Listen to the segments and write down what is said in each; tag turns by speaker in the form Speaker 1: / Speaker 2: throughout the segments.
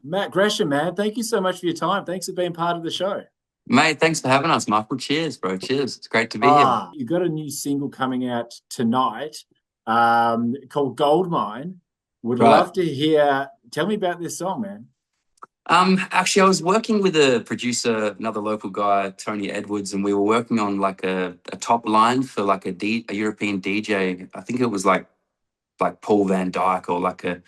Speaker 1: Matt Gresham, man, thank you so much for your time. Thanks for being part of the show.
Speaker 2: Mate, thanks for having us, Michael. Cheers, bro. Cheers. It's great to be here.
Speaker 1: You got a new single coming out tonight called Goldmine. Would
Speaker 2: Right.
Speaker 1: love to hear. Tell me about this song, man.
Speaker 2: Actually, I was working with a producer, another local guy, Tony Edwards, and we were working on like a top line for like a European DJ. I think it was like Paul Van Dyke or like a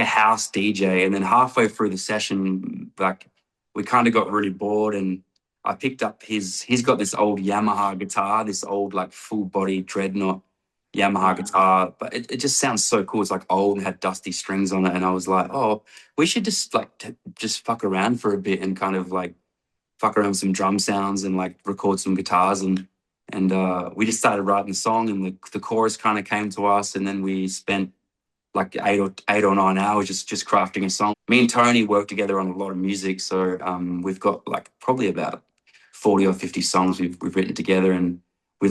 Speaker 2: house DJ. And then halfway through the session, like we kind of got really bored, and I picked up he's got this old Yamaha guitar, this old like full body dreadnought Yamaha guitar, but it just sounds so cool. It's like old and had dusty strings on it, and I was like, oh, we should just like just fuck around for a bit and kind of like fuck around with some drum sounds and like record some guitars, and we just started writing the song, and the chorus kind of came to us, and then we spent like 8 or 9 hours just crafting a song. Me and Tony work together on a lot of music, so we've got like probably about 40 or 50 songs we've written together, and we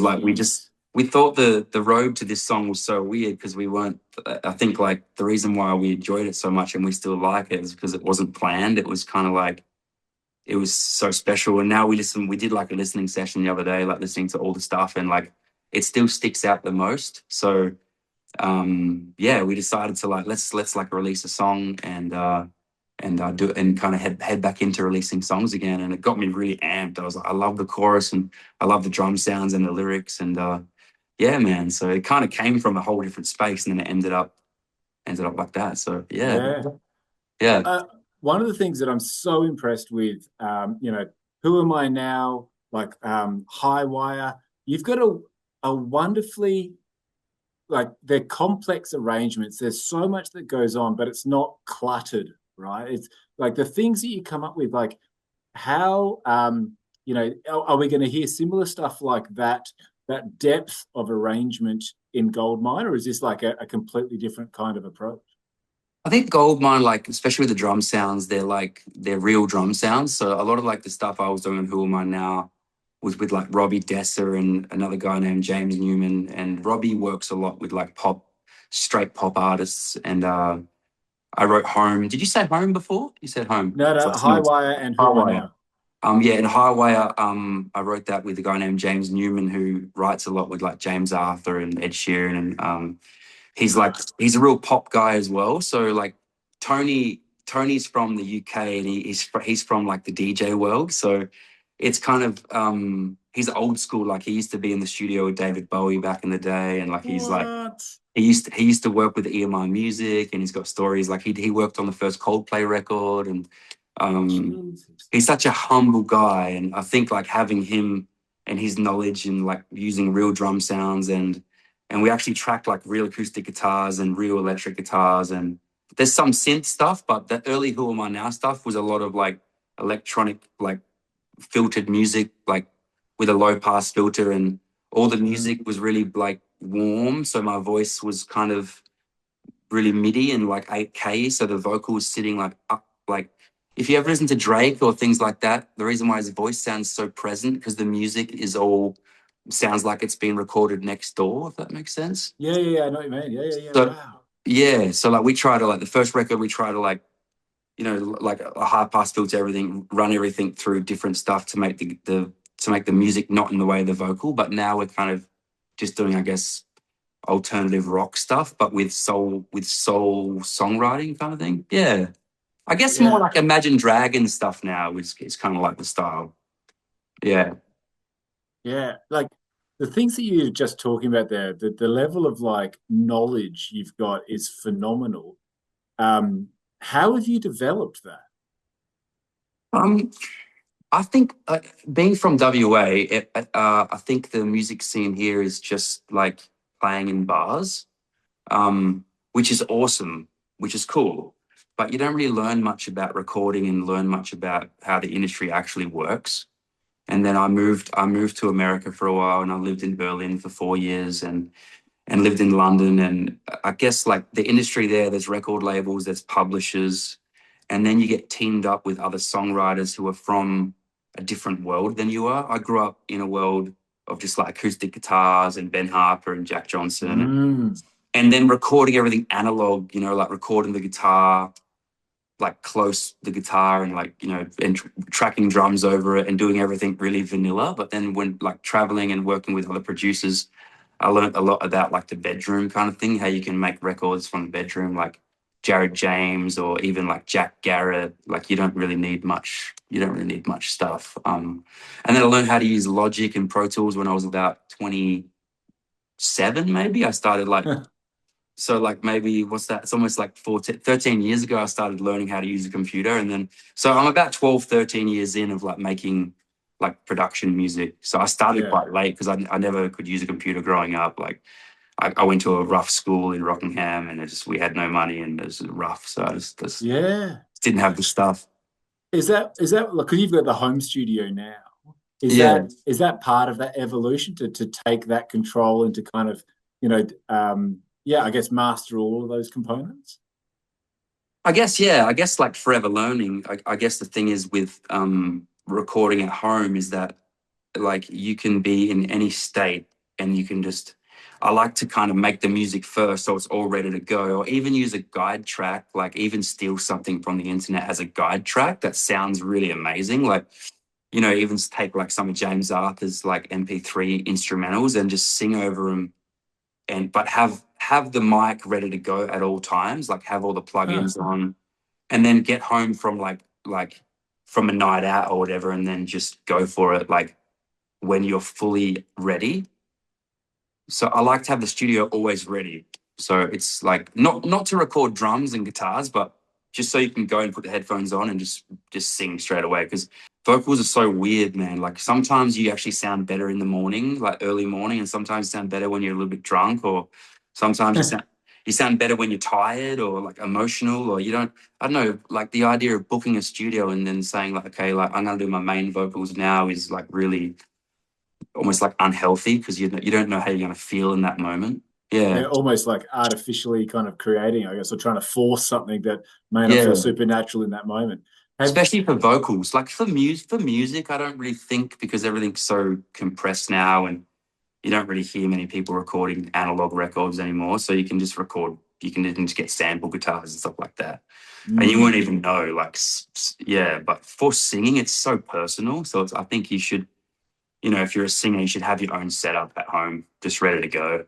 Speaker 2: thought the road to this song was so weird because we weren't. I think like the reason why we enjoyed it so much and we still like it is because it wasn't planned. It was kind of like it was so special. And now we did like a listening session the other day, like listening to all the stuff, and like it still sticks out the most. So yeah, we decided to like let's like release a song and do and kind of head back into releasing songs again. And it got me really amped. I was like, I love the chorus and I love the drum sounds and the lyrics, and yeah, man. So it kind of came from a whole different space, and then it ended up like that. So yeah,
Speaker 1: Yeah.
Speaker 2: yeah.
Speaker 1: One of the things that I'm so impressed with, Who Am I Now? Like High Wire. You've got a wonderfully like they're complex arrangements. There's so much that goes on, but it's not cluttered, right? It's like the things that you come up with, like how are we going to hear similar stuff like that depth of arrangement in Goldmine, or is this like a completely different kind of approach?
Speaker 2: I think Goldmine, like especially with the drum sounds, they're real drum sounds. So a lot of like the stuff I was doing on Who Am I Now was with like Robbie Desser and another guy named James Newman. And Robbie works a lot with like straight pop artists. And I wrote Home. Did you say Home before? You said Home.
Speaker 1: No,
Speaker 2: So
Speaker 1: no,
Speaker 2: it's
Speaker 1: High
Speaker 2: not
Speaker 1: Wire and Who Am I
Speaker 2: Highwire.
Speaker 1: Now?
Speaker 2: Yeah, in Highwire, I wrote that with a guy named James Newman who writes a lot with like James Arthur and Ed Sheeran, and he's a real pop guy as well. So like Tony's from the UK, and he's from like the DJ world. So it's kind of he's old school. Like he used to be in the studio with David Bowie back in the day, and like
Speaker 1: What?
Speaker 2: he used to work with EMI Music, and he's got stories like he worked on the first Coldplay record, and
Speaker 1: Jesus.
Speaker 2: he's such a humble guy. And I think like having him and his knowledge and like using real drum sounds, and we actually tracked like real acoustic guitars and real electric guitars, and there's some synth stuff, but the early Who Am I Now stuff was a lot of like electronic like filtered music, like with a low pass filter, and all the music was really like warm, so my voice was kind of really MIDI and like 8K, so the vocal was sitting like up. Like if you ever listen to Drake or things like that, the reason why his voice sounds so present because the music is all sounds like it's been recorded next door, if that makes sense.
Speaker 1: Yeah. I know what you mean. Yeah.
Speaker 2: So
Speaker 1: Wow.
Speaker 2: yeah, so like we try to like the first record we try to like like a high pass filter everything, run everything through different stuff to make the to make the music not in the way of the vocal. But now we're kind of just doing, I guess, alternative rock stuff, but with soul songwriting kind of thing. Yeah, I guess more
Speaker 1: Yeah.
Speaker 2: like Imagine Dragons stuff now is kind of like the style. Yeah.
Speaker 1: Yeah. Like the things that you're just talking about there, the level of like knowledge you've got is phenomenal. Um, how have you developed that?
Speaker 2: Um, I think being from WA, I think the music scene here is just like playing in bars, which is awesome, which is cool. But you don't really learn much about recording and learn much about how the industry actually works. And then I moved to America for a while, and I lived in Berlin for 4 years, and lived in London. And I guess like the industry there's record labels, there's publishers, and then you get teamed up with other songwriters who are from a different world than you are. I grew up in a world of just like acoustic guitars and Ben Harper and Jack Johnson,
Speaker 1: Mm.
Speaker 2: and then recording everything analog, like recording the guitar like close the guitar and like, you know, and tracking drums over it and doing everything really vanilla. But then when like traveling and working with other producers, I learned a lot about like the bedroom kind of thing, how you can make records from the bedroom, like Jared James or even like Jack Garrett. Like you don't really need much stuff. And then I learned how to use Logic and Pro Tools when I was about 27, maybe. I started like, so like maybe what's that? It's almost like 14, 13 years ago, I started learning how to use a computer. And then, so I'm about 12, 13 years in of like making like production music. So I started
Speaker 1: Yeah.
Speaker 2: quite late because I never could use a computer growing up. Like I went to a rough school in Rockingham and we had no money and it was rough. So I just
Speaker 1: Yeah.
Speaker 2: didn't have the stuff.
Speaker 1: Is that like, because you've got the home studio now? Is
Speaker 2: Yeah.
Speaker 1: that part of that evolution to take that control and to kind of, yeah, I guess master all of those components?
Speaker 2: I guess, yeah, I guess like forever learning. I guess the thing is with recording at home is that like you can be in any state and you can just I like to kind of make the music first so it's all ready to go, or even use a guide track, like even steal something from the internet as a guide track that sounds really amazing. Like, you know, even take like some of James Arthur's like MP3 instrumentals and just sing over them, and but have the mic ready to go at all times, like have all the
Speaker 1: Huh.
Speaker 2: plugins on, and then get home from like from a night out or whatever, and then just go for it like when you're fully ready. So I like to have the studio always ready. So it's like not to record drums and guitars, but just so you can go and put the headphones on and just sing straight away. Because vocals are so weird, man. Like sometimes you actually sound better in the morning, like early morning, and sometimes you sound better when you're a little bit drunk, or sometimes you sound better when you're tired or like emotional, or you don't. I don't know. Like the idea of booking a studio and then saying like, okay, like I'm gonna do my main vocals now is like really almost like unhealthy because you don't know how you're going to feel in that moment. Yeah,
Speaker 1: Yeah, almost like artificially kind of creating, I guess, or trying to force something that may not feel
Speaker 2: yeah.
Speaker 1: supernatural in that moment. Have
Speaker 2: Especially for vocals, like for music, I don't really think because everything's so compressed now, and you don't really hear many people recording analog records anymore. So you can just record, you can even just get sample guitars and stuff like that, and you won't
Speaker 1: mm,
Speaker 2: even know. Like, yeah. But for singing, it's so personal. So I think you should, you know, if you're a singer, you should have your own setup at home, just ready to go.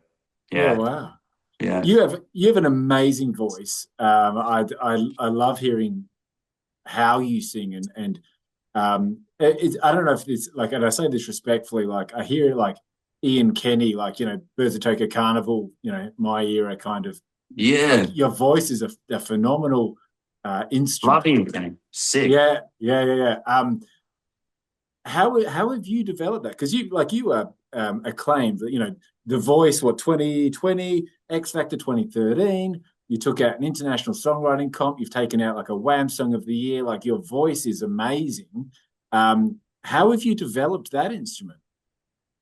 Speaker 1: yeah,
Speaker 2: Yeah,
Speaker 1: wow.
Speaker 2: yeah.
Speaker 1: You have an amazing voice. I love hearing how you sing and I don't know if it's like, and I say this respectfully, like I hear like Ian Kenny, like, Birds of Tokyo Carnival, my era kind of,
Speaker 2: Yeah,
Speaker 1: like your voice is a phenomenal
Speaker 2: love
Speaker 1: instrument.
Speaker 2: him, Kenny. Sick.
Speaker 1: Yeah, yeah, yeah, yeah. How have you developed that? Because you are acclaimed. The Voice, what, 2020, X Factor 2013. You took out an international songwriting comp. You've taken out like a Wham Song of the Year. Like your voice is amazing. How have you developed that instrument?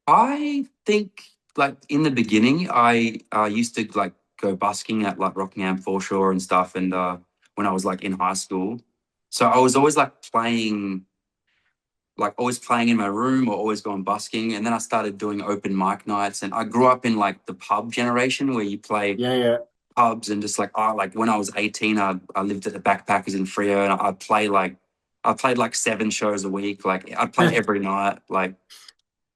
Speaker 2: I think like in the beginning, I used to like go busking at like Rockingham foreshore and stuff, and when I was like in high school, so I was always like always playing in my room or always going busking, and then I started doing open mic nights, and I grew up in like the pub generation where you play
Speaker 1: Yeah, yeah.
Speaker 2: pubs and just like like when I was 18, I lived at the Backpackers in Freo, and I played like 7 shows a week. Like I'd play every night. Like,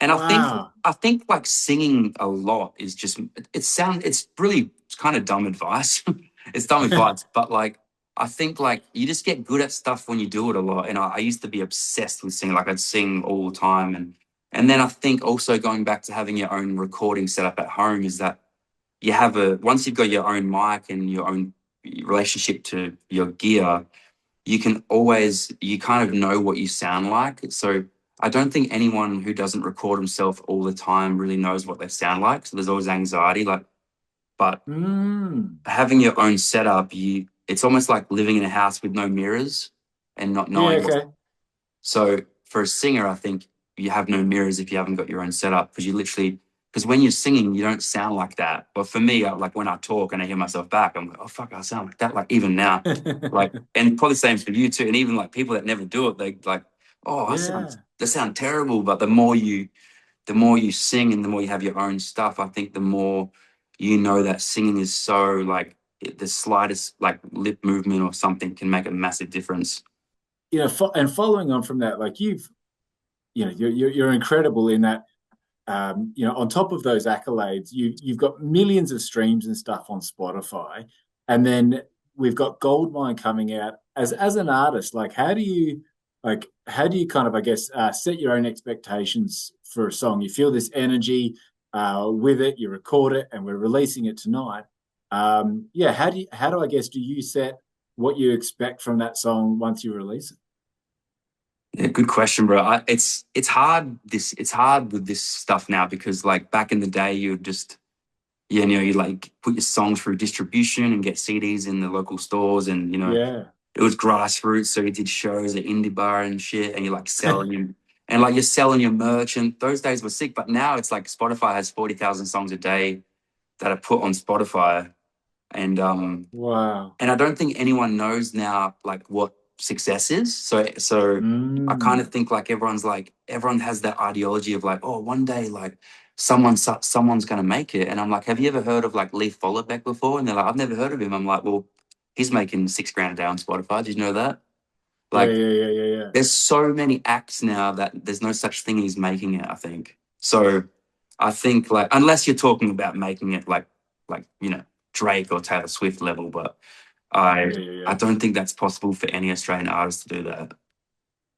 Speaker 2: and
Speaker 1: Wow.
Speaker 2: I think like singing a lot is just it's really kind of dumb advice. It's dumb advice, but like I think like you just get good at stuff when you do it a lot. And I used to be obsessed with singing. Like I'd sing all the time, and then I think also going back to having your own recording set up at home is that you have a once you've got your own mic and your own relationship to your gear, you kind of know what you sound like. So I don't think anyone who doesn't record himself all the time really knows what they sound like. So there's always anxiety. Like, but
Speaker 1: Mm.
Speaker 2: having your own setup, it's almost like living in a house with no mirrors and not
Speaker 1: Yeah,
Speaker 2: knowing what.
Speaker 1: okay.
Speaker 2: So for a singer, I think you have no mirrors if you haven't got your own setup because because when you're singing, you don't sound like that. But for me, like when I talk and I hear myself back, I'm like, oh fuck, I sound like that. Like even now, like, and probably same for you too. And even like people that never do it, they like, oh,
Speaker 1: Yeah.
Speaker 2: they sound terrible. But the more you sing and the more you have your own stuff, I think the more you know that singing is so like the slightest like lip movement or something can make a massive difference.
Speaker 1: And following on from that, like you're incredible in that. On top of those accolades, you've got millions of streams and stuff on Spotify, and then we've got Goldmine coming out. As an artist, how do you kind of, I guess, set your own expectations for a song? You feel this energy with it, you record it, and we're releasing it tonight. Yeah, how do I guess do you set what you expect from that song once you release it?
Speaker 2: Yeah, good question, bro. It's hard. It's hard with this stuff now because like back in the day, you just you like put your songs through distribution and get CDs in the local stores, and
Speaker 1: Yeah,
Speaker 2: it was grassroots. So you did shows at indie bar and shit, and you're like selling your and like you're selling your merch. And those days were sick. But now it's like Spotify has 40,000 songs a day that are put on Spotify, and
Speaker 1: wow.
Speaker 2: and I don't think anyone knows now like what success is. So I kind
Speaker 1: Mm.
Speaker 2: of think like everyone has that ideology of like, oh, one day like someone's gonna make it. And I'm like, have you ever heard of like Leaf Vollerbeck before? And they're like, I've never heard of him. I'm like, well, he's making 6 grand a day on Spotify. Did you know that?
Speaker 1: Yeah,
Speaker 2: Like,
Speaker 1: yeah, yeah, yeah, yeah.
Speaker 2: there's so many acts now that there's no such thing as making it, I think. So I think like unless you're talking about making it like Drake or Taylor Swift level, but I
Speaker 1: Yeah, yeah,
Speaker 2: I
Speaker 1: yeah.
Speaker 2: don't think that's possible for any Australian artist to do that,
Speaker 1: Yeah,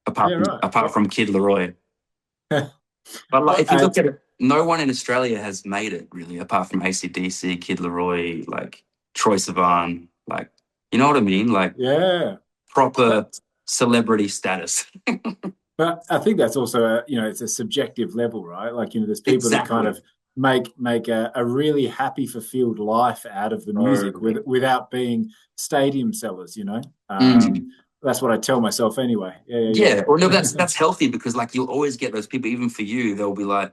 Speaker 2: apart from
Speaker 1: right.
Speaker 2: apart from Kid Leroy. But like
Speaker 1: Well,
Speaker 2: if you look at it, no one in Australia has made it really, apart from ACDC, Kid Leroy, like Troy Sivan, like you know what I mean? Like
Speaker 1: yeah,
Speaker 2: proper
Speaker 1: but
Speaker 2: celebrity status.
Speaker 1: but I think that's also it's a subjective level, right? Like there's people that kind
Speaker 2: Exactly.
Speaker 1: of make a really happy, fulfilled life out of the music
Speaker 2: Totally.
Speaker 1: without being stadium sellers.
Speaker 2: Mm.
Speaker 1: That's what I tell myself anyway. Yeah, yeah,
Speaker 2: Yeah, well, no,
Speaker 1: yeah,
Speaker 2: that's healthy because like you'll always get those people. Even for you, they'll be like,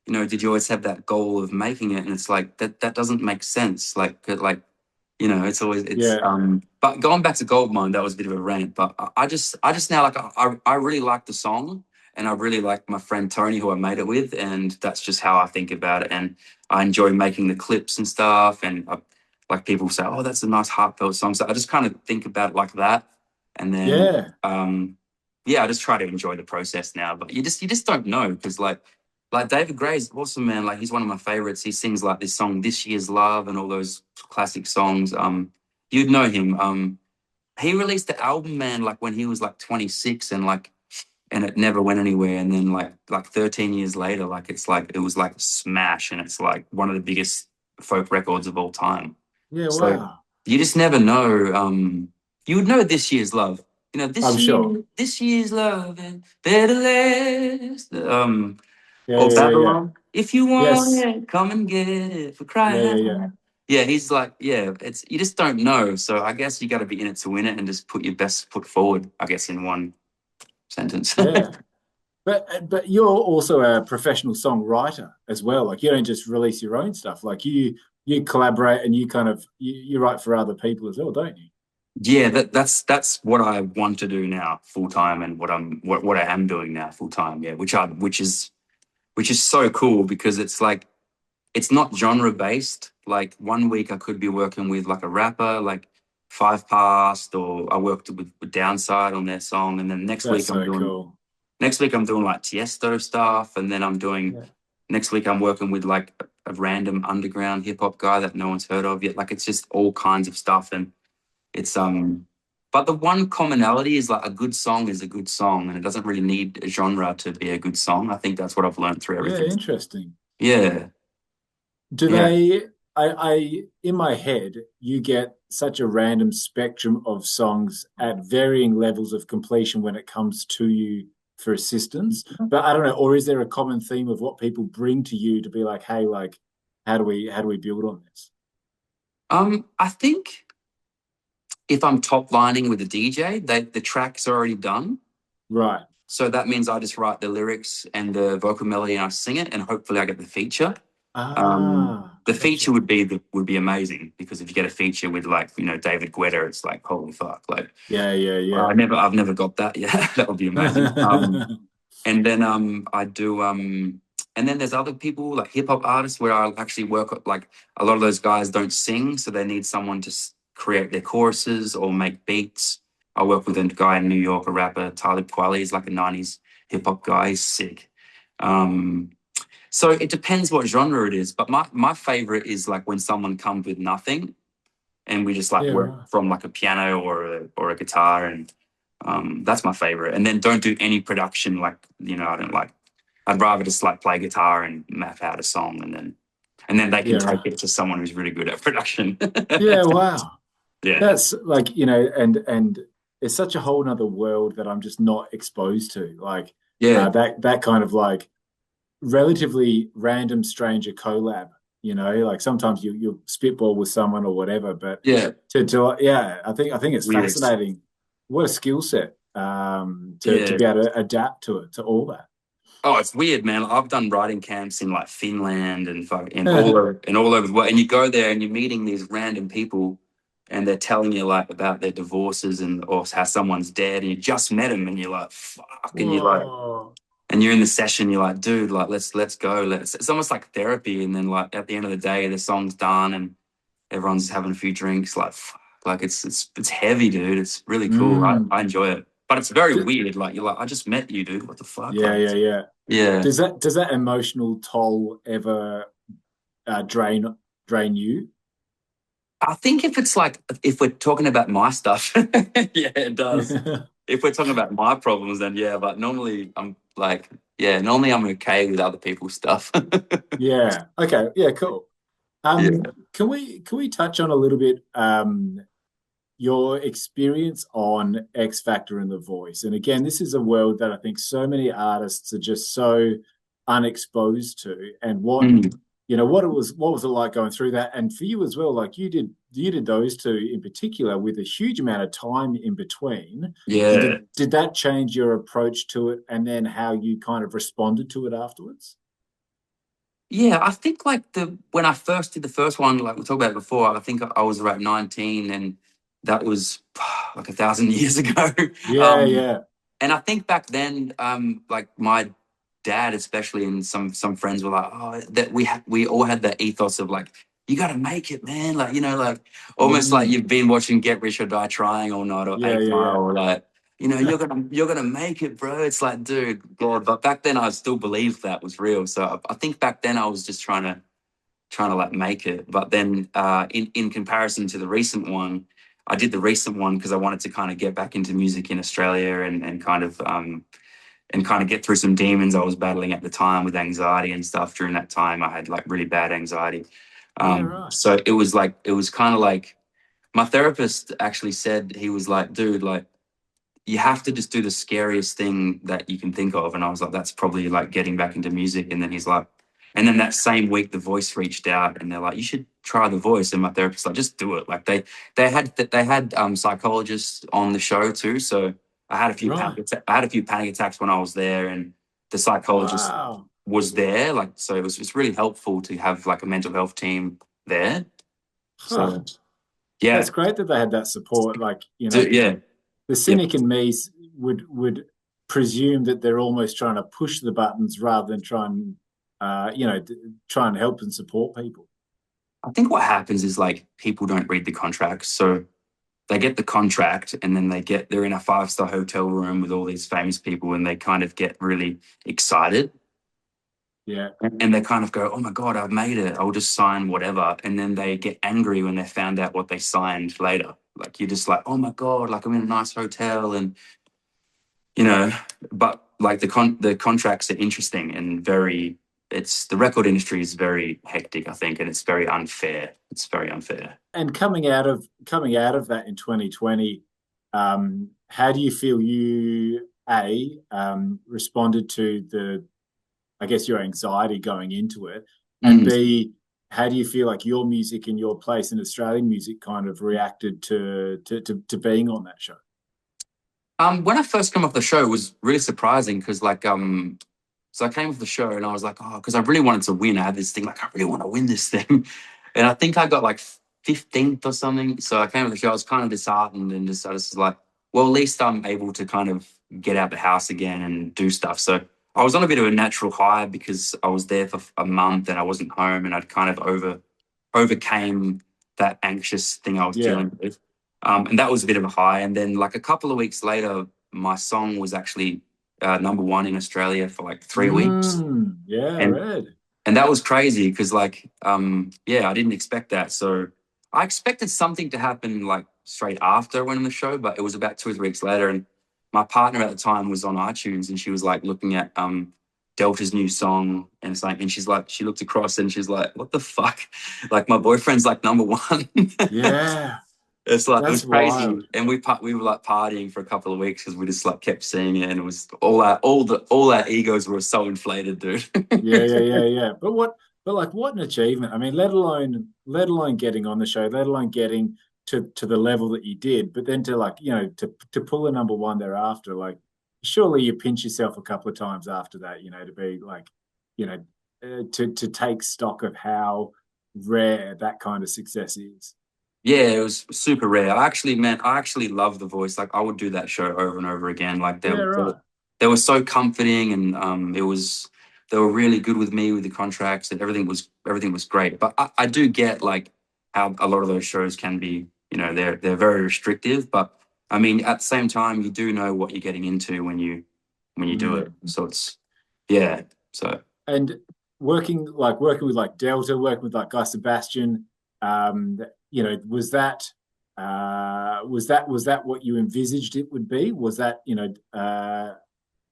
Speaker 2: did you always have that goal of making it? And it's like that doesn't make sense. It's always it's
Speaker 1: yeah,
Speaker 2: But going back to Goldmine, that was a bit of a rant. But I just now like I really like the song, and I really like my friend Tony who I made it with, and that's just how I think about it. And I enjoy making the clips and stuff. And like people say, oh, that's a nice heartfelt song. So I just kind of think about it like that, and then
Speaker 1: yeah,
Speaker 2: yeah, I just try to enjoy the process now. But you just don't know because like David Gray's awesome, man. Like he's one of my favorites. He sings like this song "This Year's Love" and all those classic songs. You'd know him. He released the album, man, like when he was like 26, and it never went anywhere. And then like 13 years later, like it was like a smash, and it's like one of the biggest folk records of all time.
Speaker 1: yeah.
Speaker 2: So
Speaker 1: Wow,
Speaker 2: you just never know. You would know "This Year's Love."
Speaker 1: I'm sure.
Speaker 2: This year's love and better last.
Speaker 1: Yeah,
Speaker 2: Or
Speaker 1: yeah, yeah, yeah.
Speaker 2: Babylon. If you want
Speaker 1: Yes.
Speaker 2: it, come and get it for
Speaker 1: Yeah,
Speaker 2: crying
Speaker 1: yeah,
Speaker 2: out
Speaker 1: yeah.
Speaker 2: loud. Yeah, he's like, yeah, it's you just don't know. So I guess you got to be in it to win it and just put your best foot forward, I guess, in one sentence.
Speaker 1: Yeah. But you're also a professional songwriter as well. Like you don't just release your own stuff. Like you collaborate and you kind of you write for other people as well, don't you?
Speaker 2: Yeah, that's what I want to do now full time, and what I am doing now full time. Yeah, which is so cool because it's like it's not genre based. Like one week I could be working with like a rapper, like Five Past, or I worked with Downside on their song, and then
Speaker 1: That's so cool.
Speaker 2: next week I'm doing like Tiesto stuff, and then I'm doing
Speaker 1: Yeah.
Speaker 2: next week I'm working with like a random underground hip hop guy that no one's heard of yet. Like it's just all kinds of stuff, and it's but the one commonality is like a good song is a good song, and it doesn't really need a genre to be a good song. I think that's what I've learned through
Speaker 1: Yeah,
Speaker 2: everything.
Speaker 1: interesting.
Speaker 2: Yeah,
Speaker 1: Do
Speaker 2: yeah.
Speaker 1: they I in my head, you get such a random spectrum of songs at varying levels of completion when it comes to you for assistance. But I don't know, or is there a common theme of what people bring to you to be like, hey, like, how do we build on this?
Speaker 2: I think if I'm top lining with a DJ, the track's already done.
Speaker 1: Right.
Speaker 2: So that means I just write the lyrics and the vocal melody and I sing it, and hopefully I get the feature. The feature
Speaker 1: Gotcha.
Speaker 2: would be amazing because if you get a feature with like David Guetta, it's like holy fuck. Like
Speaker 1: Yeah, yeah,
Speaker 2: well,
Speaker 1: yeah.
Speaker 2: I've never got that yet. That would be amazing. And then I do and then there's other people like hip hop artists where I actually work like a lot of those guys don't sing, so they need someone to create their choruses or make beats. I work with a guy in New York, a rapper, Talib Kweli. He's like a 90s hip hop guy. He's sick. Um, so it depends what genre it is. But my favorite is like when someone comes with nothing and we just like
Speaker 1: Yeah,
Speaker 2: work
Speaker 1: right.
Speaker 2: from like a piano or a guitar, and that's my favorite. And then don't do any production, like, I don't like. I'd rather just like play guitar and map out a song, and then they can
Speaker 1: Yeah,
Speaker 2: take
Speaker 1: right.
Speaker 2: it to someone who's really good at production.
Speaker 1: Yeah, wow.
Speaker 2: Yeah,
Speaker 1: That's like, and it's such a whole nother world that I'm just not exposed to. Like
Speaker 2: yeah,
Speaker 1: that kind of like relatively random stranger collab, like sometimes you spitball with someone or whatever, but
Speaker 2: yeah.
Speaker 1: yeah, I think it's
Speaker 2: Weird.
Speaker 1: fascinating. What a skill set to
Speaker 2: Yeah.
Speaker 1: be able to adapt to all
Speaker 2: Oh, it's weird, man. I've done writing camps in like Finland and fuck and
Speaker 1: that.
Speaker 2: all over the world. And you go there and you're meeting these random people, and they're telling you like about their divorces and or how someone's dead, and you just met them, and you're like, fuck, and you're like,
Speaker 1: Whoa.
Speaker 2: and you're in the session, you're like, dude, like let's go. It's almost like therapy. And then like at the end of the day, the song's done and everyone's having a few drinks. Like, fuck, like it's heavy, dude. It's really cool. I,
Speaker 1: Mm.
Speaker 2: I enjoy it. But it's very
Speaker 1: D-
Speaker 2: weird. Like you're like, I just met you, dude. What the fuck?
Speaker 1: yeah,
Speaker 2: Like,
Speaker 1: yeah, yeah.
Speaker 2: yeah.
Speaker 1: Does that emotional toll ever drain you?
Speaker 2: I think if it's like if we're talking about my stuff, yeah, it does. If we're talking about my problems, then yeah. But normally I'm like, yeah, normally I'm okay with other people's stuff.
Speaker 1: Yeah. Okay. Yeah. Cool.
Speaker 2: Yeah.
Speaker 1: Can we touch on a little bit your experience on X Factor and The Voice? And again, this is a world that I think so many artists are just so unexposed to. And
Speaker 2: Mm,
Speaker 1: what was it like going through that? And for you as well, like you did those two in particular with a huge amount of time in between. And
Speaker 2: yeah.
Speaker 1: did that change your approach to it, and then how you kind of responded to it afterwards?
Speaker 2: Yeah, I think like the when I first did the first one, like we talked about before, I think I was about 19, and that was like 1,000 years ago.
Speaker 1: Yeah,
Speaker 2: Um,
Speaker 1: yeah.
Speaker 2: and I think back then, like my dad, especially, and some friends were like, "Oh, that we all had that ethos of like, you got to make it, man." Like like almost like
Speaker 1: Mm.
Speaker 2: you've been watching Get Rich or Die Trying all night, or
Speaker 1: Yeah,
Speaker 2: 8 Mile,
Speaker 1: yeah,
Speaker 2: or like, you're gonna make it, bro. It's like, dude, God. But back then, I still believed that was real. So I think back then I was just trying to like make it. But then, in comparison to the recent one, I did the recent one because I wanted to kind of get back into music in Australia and kind of get through some demons I was battling at the time with anxiety and stuff. During that time, I had like really bad anxiety.
Speaker 1: yeah. Right.
Speaker 2: So it was kind of like my therapist actually said, he was like, dude, like you have to just do the scariest thing that you can think of. And I was like, that's probably like getting back into music. And then he's like, and then that same week, The Voice reached out and they're like, you should try The Voice. And my therapist like, just do it. Like they had psychologists on the show too. So
Speaker 1: Right.
Speaker 2: I had a few panic attacks when I was there, and the psychologist
Speaker 1: Wow.
Speaker 2: was there. Like, so it's really helpful to have like a mental health team there.
Speaker 1: Huh.
Speaker 2: So
Speaker 1: That's
Speaker 2: yeah,
Speaker 1: great that they had that support. Like,
Speaker 2: yeah,
Speaker 1: the
Speaker 2: yeah.
Speaker 1: cynic in me would presume that they're almost trying to push the buttons rather than try and help and support people.
Speaker 2: I think what happens is like people don't read the contracts. So they get the contract and then they're in a 5-star hotel room with all these famous people, and they kind of get really excited,
Speaker 1: Yeah.
Speaker 2: and they kind of go, oh my God, I've made it. I'll just sign whatever. And then they get angry when they found out what they signed later. Like you're just like, oh my God, like I'm in a nice hotel, and you know, but like the contracts are interesting and very, it's the record industry is very hectic, I think, and it's very unfair. It's very unfair.
Speaker 1: And coming out of that in 2020, how do you feel you responded to I guess your anxiety going into it, and
Speaker 2: Mm.
Speaker 1: B, how do you feel like your music and your place in Australian music kind of reacted to being on that show?
Speaker 2: When I first came off the show, it was really surprising because, like, so I came off the show and I was like, oh, because I really wanted to win. I had this thing, like, I really want to win this thing. And I think I got like 15th or something. So I came off the show, I was kind of disheartened, and just, I was like, well, at least I'm able to kind of get out the house again and do stuff. So I was on a bit of a natural high because I was there for a month and I wasn't home, and I'd kind of overcame that anxious thing I was
Speaker 1: Yeah.
Speaker 2: dealing with. And that was a bit of a high. And then like a couple of weeks later, my song was actually #1 in Australia for like 3 weeks.
Speaker 1: Yeah,
Speaker 2: And
Speaker 1: right.
Speaker 2: and that was crazy because like yeah, I didn't expect that. So I expected something to happen like straight after I went on the show, but it was about 2 or 3 weeks later. And my partner at the time was on iTunes, and she was like looking at Delta's new song, and it's like, and she's like, she looked across and she's like, what the fuck? Like my boyfriend's like #1.
Speaker 1: Yeah,
Speaker 2: It's like, it was
Speaker 1: that's
Speaker 2: crazy.
Speaker 1: wild.
Speaker 2: And we were like partying for a couple of weeks because we just like kept seeing it, and it was all our egos were so inflated, dude.
Speaker 1: Yeah, yeah, yeah, yeah. But like, what an achievement. I mean, let alone getting on the show, let alone getting to the level that you did, but then to like, to pull a #1 thereafter, like, surely you pinch yourself a couple of times after that, to be like, you know, to take stock of how rare that kind of success is.
Speaker 2: Yeah, it was super rare. I actually love the voice. Like I would do that show over and over again. Like
Speaker 1: Yeah, right.
Speaker 2: they were so comforting, and they were really good with me with the contracts, and everything was great. But I do get like how a lot of those shows can be, they're very restrictive. But I mean, at the same time, you do know what you're getting into when you do it.
Speaker 1: Mm.
Speaker 2: So it's yeah. So
Speaker 1: And working with like Delta, working with like Guy Sebastian, was that what you envisaged it would be? Was that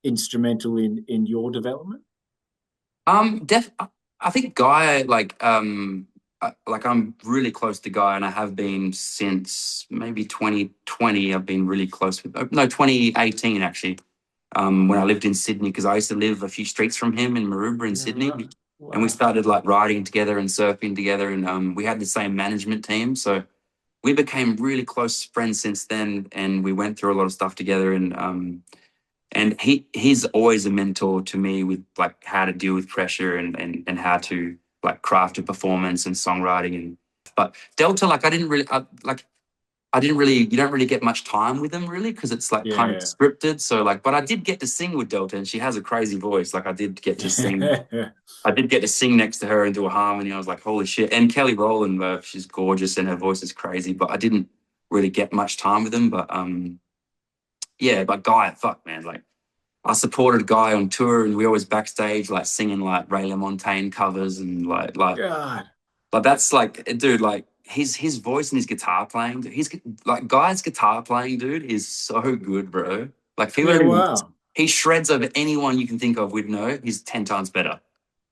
Speaker 1: instrumental in your development?
Speaker 2: Def. I think Guy, like I'm really close to Guy, and I have been since maybe 2020. I've been really close with, no, 2018 actually. When I lived in Sydney, because I used to live a few streets from him in Maroubra in
Speaker 1: Yeah,
Speaker 2: Sydney,
Speaker 1: right.
Speaker 2: and we
Speaker 1: Wow.
Speaker 2: started like riding together and surfing together, and we had the same management team, so we became really close friends since then, and we went through a lot of stuff together, and he's always a mentor to me with like how to deal with pressure and how to like craft a performance and songwriting. And but Delta, like I didn't really, you don't really get much time with them really because it's like kind of
Speaker 1: Yeah.
Speaker 2: scripted. So like, but I did get to sing with Delta, and she has a crazy voice. Like
Speaker 1: Yeah.
Speaker 2: I did get to sing next to her and do a harmony. I was like, holy shit. And Kelly Rowland, she's gorgeous and her voice is crazy, but I didn't really get much time with them. But yeah, but Guy, fuck man, like I supported Guy on tour, and we always backstage like singing like Ray LaMontagne covers, and
Speaker 1: God.
Speaker 2: but that's like, dude, like his voice and his guitar playing, dude, he's like Guy's guitar playing, dude, is so good, bro. Like people
Speaker 1: Yeah,
Speaker 2: don't even,
Speaker 1: wow.
Speaker 2: he shreds over anyone you can think of with no. He's 10 times better.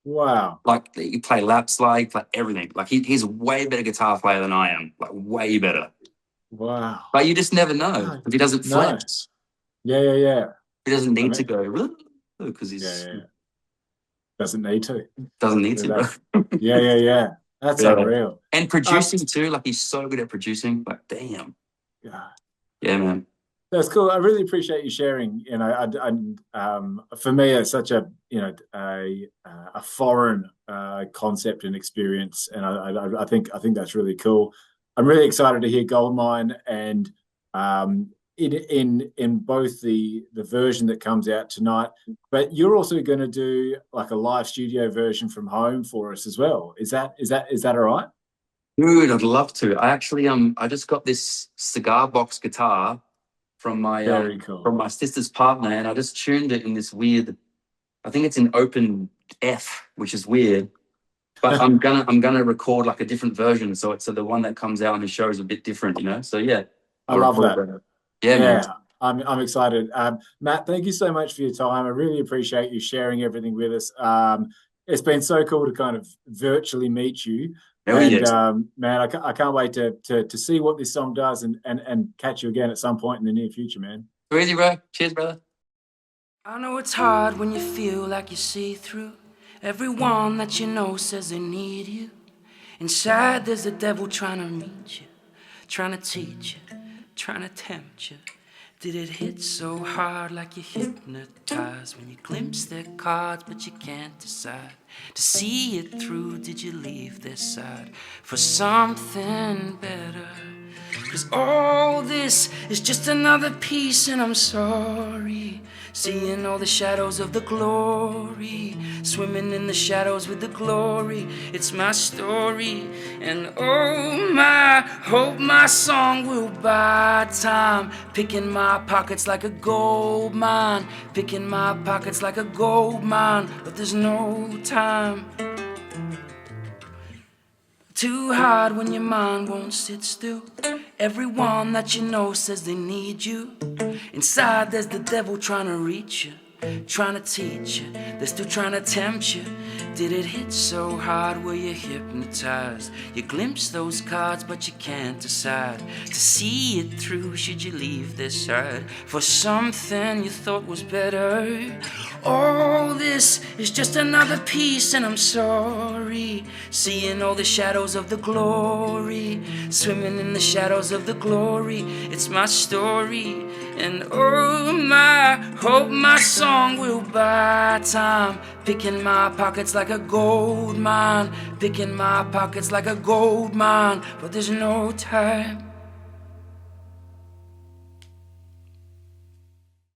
Speaker 1: Wow.
Speaker 2: Like you play laps, like everything. Like he's a way better guitar player than I am. Like way better.
Speaker 1: Wow.
Speaker 2: But you just never know
Speaker 1: God.
Speaker 2: if he doesn't
Speaker 1: No.
Speaker 2: flex.
Speaker 1: Yeah, yeah, yeah.
Speaker 2: He doesn't
Speaker 1: I
Speaker 2: need to
Speaker 1: mean,
Speaker 2: go because
Speaker 1: yeah,
Speaker 2: he's
Speaker 1: yeah, yeah. Doesn't need to.
Speaker 2: doesn't need
Speaker 1: Yeah,
Speaker 2: to, bro.
Speaker 1: yeah, yeah, yeah. That's
Speaker 2: Yeah.
Speaker 1: unreal.
Speaker 2: And
Speaker 1: Um,
Speaker 2: producing too. Like he's so good at producing. Like damn.
Speaker 1: yeah.
Speaker 2: Yeah, man.
Speaker 1: That's cool. I really appreciate you sharing. For me, it's such a foreign concept and experience, and I think that's really cool. I'm really excited to hear Goldmine, and in both the version that comes out tonight, but you're also going to do like a live studio version from home for us as well. Is that all right?
Speaker 2: Dude, I'd love to. I actually I just got this cigar box guitar
Speaker 1: Very
Speaker 2: from
Speaker 1: cool.
Speaker 2: my sister's partner, and I just tuned it in this weird, I think it's in open F, which is weird. But I'm gonna record like a different version, so the one that comes out on the show is a bit different, you know. So yeah,
Speaker 1: I
Speaker 2: I'll
Speaker 1: love
Speaker 2: record
Speaker 1: that.
Speaker 2: that. Yeah, man.
Speaker 1: Yeah, I'm excited. Matt, thank you so much for your time. I really appreciate you sharing everything with us. It's been so cool to kind of virtually meet you.
Speaker 2: Hell
Speaker 1: And
Speaker 2: yes.
Speaker 1: man, I can't wait to see what this song does and catch you again at some point in the near future, man.
Speaker 2: Too easy, bro. Cheers, brother.
Speaker 3: I know it's hard when you feel like you see through everyone that you know says they need you. Inside there's the devil trying to meet you, trying to teach you, trying to tempt you. Did it hit so hard like you hypnotized when you glimpse their cards but you can't decide to see it through? Did you leave their side for something better? 'Cause all this is just another piece, and I'm sorry. Seeing all the shadows of the glory, swimming in the shadows with the glory. It's my story, and oh my, hope my song will buy time. Picking my pockets like a gold mine, picking my pockets like a gold mine, but there's no time. Too hard when your mind won't sit still. Everyone that you know says they need you. Inside there's the devil trying to reach you, trying to teach you. They're still trying to tempt you. Did it hit so hard? Were you hypnotized? You glimpse those cards but you can't decide. To see it through, should you leave this side for something you thought was better? All this is just another piece, and I'm sorry. Seeing all the shadows of the glory, swimming in the shadows of the glory. It's my story, and oh my, hope my song will buy time. Picking my pockets like a gold mine, picking my pockets like a gold mine, but there's no time.